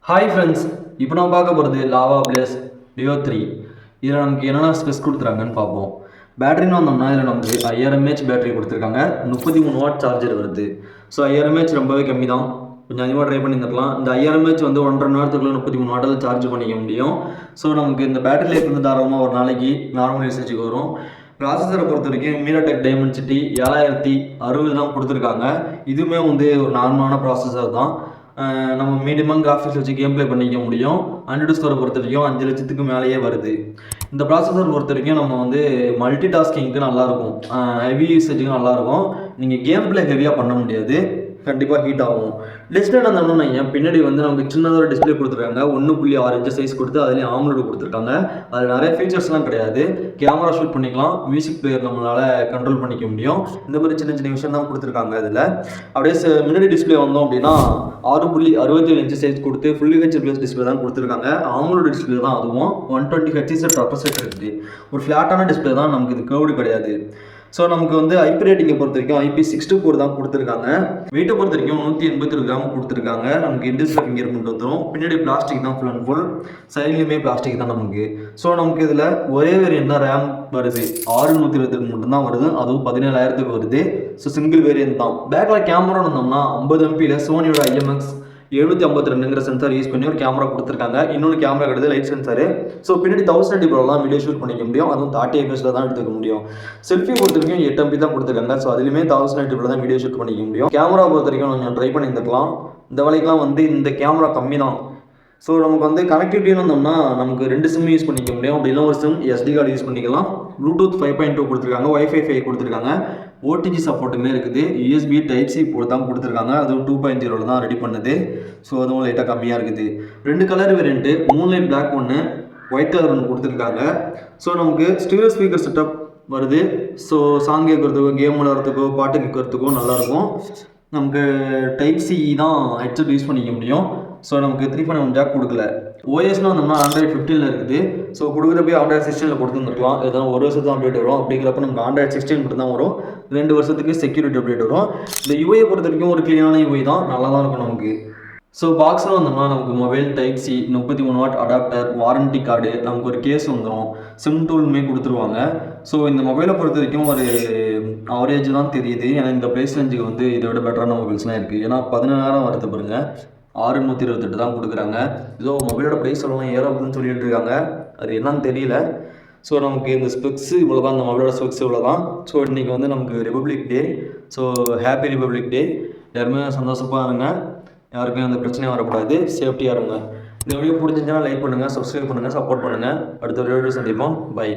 Hi friends, இப்போ நான் பார்க்க போகிறது லாவா பிளேஸ் டியோ 3. இதில் நமக்கு என்னென்ன ஸ்பெஸ் கொடுத்துருக்காங்கன்னு பார்ப்போம். பேட்டரின்னு வந்தோம்னா இதில் நமக்கு 5000 mAh பேட்டரி கொடுத்துருக்காங்க. 33 வாட் சார்ஜர் வருது. ஸோ 5000 mAh ரொம்பவே கம்மி தான், கொஞ்சம் அதிகமாக ட்ரை பண்ணியிருந்துக்கலாம். இந்த 5000 mAh வந்து 1.5 மணி நேரத்துக்குள்ள 33 வாட்டில் சார்ஜ் பண்ணிக்க முடியும். ஸோ நமக்கு இந்த பேட்டரி லைஃப் வந்து தாராளமாக ஒரு நாளைக்கு நார்மல் யூசேஜுக்கு வரும். ப்ராசஸரை பொறுத்த வரைக்கும் மீடியாடெக் டைமென்சிட்டி 7060 தான் கொடுத்துருக்காங்க. இதுவுமே வந்து ஒரு நார்மலான ப்ராசஸர் தான். நம்ம மீடியமாக கிராஃபிக்ஸ் வச்சு கேம் ப்ளே பண்ணிக்க முடியும். ஆண்ட்ராய்டு ஸ்கோரை பொறுத்த வரைக்கும் 5 லட்சத்துக்கு மேலேயே வருது. இந்த ப்ராசஸர் பொறுத்த வரைக்கும் நம்ம வந்து மல்டி டாஸ்கிங்க்கு நல்லாயிருக்கும், ஹெவி யூசேஜுக்கு நல்லாயிருக்கும். நீங்கள் கேம் ப்ளே ஹெவியாக பண்ண முடியாது, கண்டிப்பாக ஹீட் ஆகும். டிஸ்பிளே வந்தோம்னா என் பின்னாடி வந்து நமக்கு சின்னதாக ஒரு டிஸ்பிளே கொடுத்துருக்காங்க. 1.6 இன்ச் சைஸ் கொடுத்து அதுலேயும் ஆம்லோடு கொடுத்துருக்காங்க. அதில் நிறைய ஃபீச்சர்ஸ்லாம் கிடையாது. கேமரா ஷூட் பண்ணிக்கலாம், மியூசிக் பிளேயர் நம்மளால் கண்ட்ரோல் பண்ணிக்க முடியும். இந்த மாதிரி சின்ன சின்ன விஷயம் தான் கொடுத்துருக்காங்க. இதில் அப்படியே முன்னாடி டிஸ்பிளே வந்தோம் அப்படின்னா 6.67 இன்ச் சைஸ் கொடுத்து ஃபுல் ஹெச் ப்ளஸ் டிஸ்பிளே தான் கொடுத்துருக்காங்க. ஆம்லோடு டிஸ்பிளே தான், அதுவும் 120 Hz ரெப்ரசன்ட் இருக்குது. ஒரு ஃப்ளாட்டான டிஸ்பிளே தான், நமக்கு இது கர்வ்டு கிடையாது. ஸோ நமக்கு வந்து ஐபி ரேட்டிங்கை பொறுத்த வரைக்கும் IP64 தான் கொடுத்துருக்காங்க. வெயிட்டை பொறுத்த வரைக்கும் 182 கிராம் கொடுத்துருக்காங்க. நமக்கு இண்டிஸ்பிளே ஃபிங்கர் பிரிண்ட் வந்துடும். பின்னாடி பிளாஸ்டிக் தான், ஃபுல் அண்ட் ஃபுல் சைட்லையுமே பிளாஸ்டிக் தான் நமக்கு. ஸோ நமக்கு இதில் ஒரே வேரியன்ட் தான் ரேம் வருது, 6128 மட்டும்தான் வருது, அதுவும் 17000 வருது. ஸோ சிங்கிள் வேரியன்ட் தான். பேக்கில் கேமரா வந்தோம்னா 50 MP சோனியோட IMX 752ங்கிற சென்சார் யூஸ் பண்ணி ஒரு கேமரா கொடுத்துருக்காங்க. இன்னொன்று கேமரா கிடையாது, லைட் சென்சாரு. ஸோ பின்னாடி 1080 ப்ரோலாம் வீடியோ ஷூட் பண்ணிக்க முடியும், அதுவும் 30 fps தான் எடுத்துக்க முடியும். செல்ஃபி பொறுத்த வரைக்கும் 8 MP தான் கொடுத்துருக்காங்க. ஸோ அதுலேயுமே 1080 தான் வீடியோ ஷூட் பண்ணிக்க முடியும். கேமரா பொறுத்த வரைக்கும் கொஞ்சம் ட்ரை பண்ணியிருந்துக்கலாம். இந்த வேலைக்கெலாம் வந்து இந்த கேமரா கம்மி தான். ஸோ நமக்கு வந்து கனெக்டிவிட்டின்னு வந்தோம்னா நமக்கு 2 சிம் யூஸ் பண்ணிக்க முடியும். அப்படி இல்லை ஒரு சிம் SD கார்டு யூஸ் பண்ணிக்கலாம். ப்ளூடூத் 5.2 கொடுத்துருக்காங்க, Wi-Fi 5 கொடுத்துருக்காங்க. OTG சப்போர்ட்டுமே இருக்குது. USB Type-C போர்ட் தான் கொடுத்துருக்காங்க, அதுவும் 2.0 தான் ரெடி பண்ணுது. ஸோ அதுவும் லைட்டாக கம்மியாக இருக்குது. 2 கலர் வேரியண்ட்டு, மூன்லைட் பிளாக் ஒன்று, ஒயிட் கலர் ஒன்று கொடுத்துருக்காங்க. ஸோ நமக்கு ஸ்டீரியோ ஸ்பீக்கர் செட்டப் வருது. ஸோ சாங் கேட்குறதுக்கோ, கேம் விளாட்றதுக்கோ, பாட்டு கேட்குறதுக்கோ நல்லாயிருக்கும். நமக்கு Type-C தான் ஹெட்செட் யூஸ் பண்ணிக்க முடியும். ஸோ நமக்கு 3.1 ஜாக் கொடுக்கல. OSன்னு வந்தோம்னா Android 15 இருக்குது. ஸோ கொடுக்குறப்ப Android 16 கொடுத்துருந்துருக்கலாம். எதாவது ஒரு வருஷத்துக்கு அப்டேட் வரும். அப்படிங்கிறப்ப நமக்கு Android 16 மட்டும் தான் வரும். 2 வருஷத்துக்கு செக்யூரிட்டி அப்டேட் வரும். இந்த UI பொறுத்த வரைக்கும் ஒரு க்ளீனான UI தான், நல்லா தான் இருக்கும் நமக்கு. ஸோ பாக்ஸில் வந்தோம்னா நமக்கு mobile Type-C, 33 what adapter, warranty card, நமக்கு ஒரு கேஸ் வந்துடும், சிம் டூலுமே கொடுத்துருவாங்க. ஸோ இந்த மொபைலை பொறுத்த வரைக்கும் ஒரு அவரேஜ் தான் தெரியுது. ஏன்னா இந்த ப்ரைஸ் ரேஞ்சுக்கு வந்து இதை விட பெட்டரான மொபைல்ஸ்லாம் இருக்குது. ஏன்னா 17000 வருது பாருங்க, 628 தான் கொடுக்குறாங்க. ஏதோ மொபைலோட ப்ரைஸ் எல்லாம் ஏறாதுன்னு சொல்லிட்டு இருக்காங்க, அது என்னன்னு தெரியல. ஸோ நமக்கு இந்த ஸ்பெக்ஸ் இவ்வளோ தான், இந்த மொபைலோட ஸ்பெக்ஸ் இவ்வளோ தான். ஸோ இன்றைக்கி வந்து நமக்கு ரிபப்ளிக் டே. ஸோ ஹாப்பி ரிபப்ளிக் டே. யாருமே சந்தோஷமாக இருங்க, யாருக்கும் அந்த பிரச்சனையும் வரக்கூடாது, சேஃப்டியாக இருங்க. இந்த வீடியோ பிடிச்சிருந்துச்சுன்னா லைக் பண்ணுங்கள், சப்ஸ்கிரைப் பண்ணுங்கள், சப்போர்ட் பண்ணுங்கள். அடுத்த வீடியோ சந்திப்போம். பை.